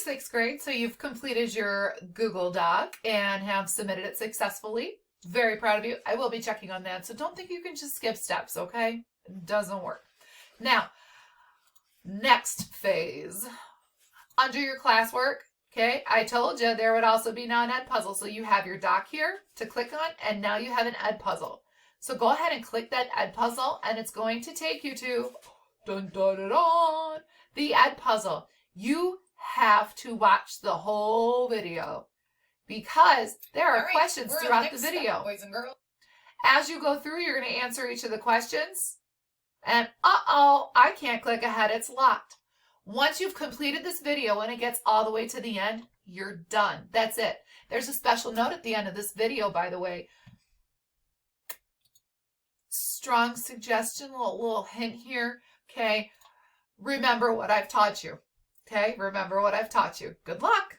6th grade, so you've completed your Google Doc and have submitted it successfully. Very proud of you. I will be checking on that, so don't think you can just skip steps, okay? It doesn't work. Now, next phase. Under your classwork, okay, I told you there would also be now an ed puzzle. So you have your doc here to click on, and now you have an ed puzzle. So go ahead and click that ed puzzle, and it's going to take you to dun, dun, dun, dun, the ed puzzle. You have to watch the whole video because there are questions throughout the video. Step, boys and girls. As you go through, you're going to answer each of the questions. And uh-oh, I can't click ahead. It's locked. Once you've completed this video and it gets all the way to the end, you're done. That's it. There's a special note at the end of this video, by the way. Strong suggestion, little hint here. Okay, remember what I've taught you. Okay, remember what I've taught you. Good luck.